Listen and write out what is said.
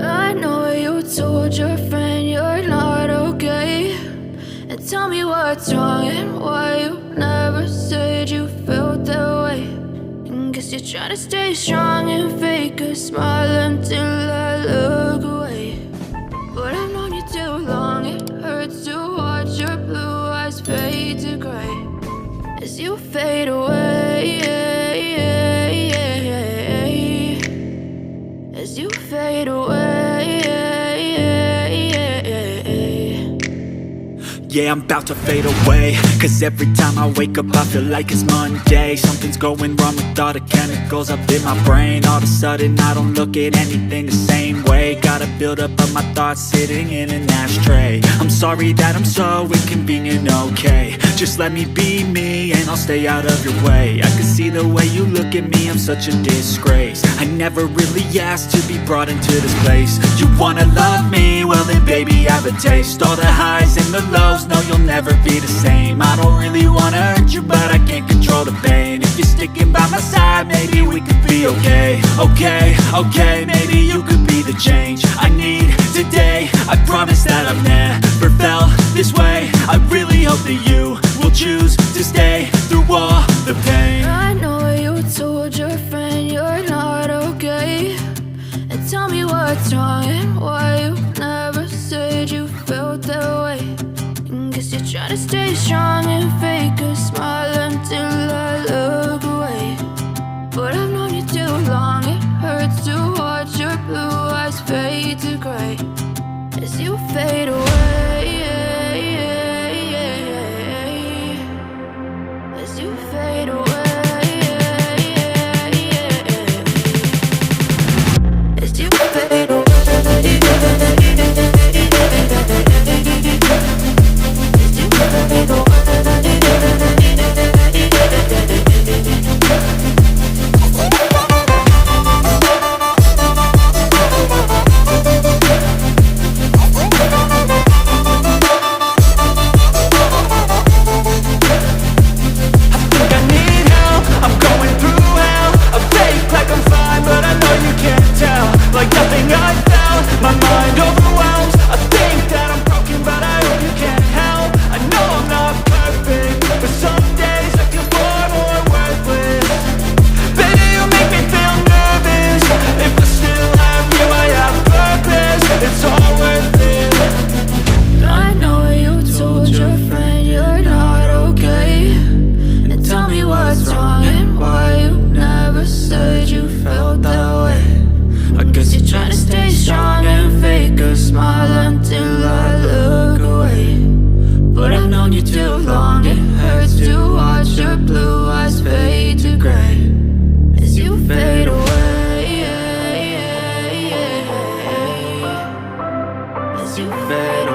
I know you told your friend you're not okay, and tell me what's wrong and why you never said you felt that way. And guess you're trying to stay strong and fake a smile until I look away. But I've known you too long, it hurts to watch your blue eyes fade to gray as you fade away, as you fade away. Yeah, I'm about to fade away, cause every time I wake up I feel like it's Monday. Something's going wrong with all the chemicals up in my brain. All of a sudden I don't look at anything the same way. Got a build up of my thoughts sitting in an ashtray. I'm sorry that I'm so inconvenient, okay. Just let me be me and I'll stay out of your way. I can see the way you look at me, I'm such a disgrace. I never really asked to be brought into this place. You wanna love me? Well then baby I have a taste. All the highs and the lows, no you'll never be the same. I don't really wanna hurt you but I can't control the pain. If you're sticking by my side maybe we could be okay. Okay, maybe you could be the change I need today. I promise that I've never felt this way. I really hope that you will choose to stay through all the pain. I know you told your friend you're not okay, and tell me what's wrong and why you never said you felt that way. And guess you're trying to stay strong and fake a smile until I look away. But I've known you too long, it hurts to watch your blue eyes fade to gray as you fade away, as you fade away, as you fade away. Too long, it hurts to watch your blue eyes fade to gray as you fade away, as you fade away.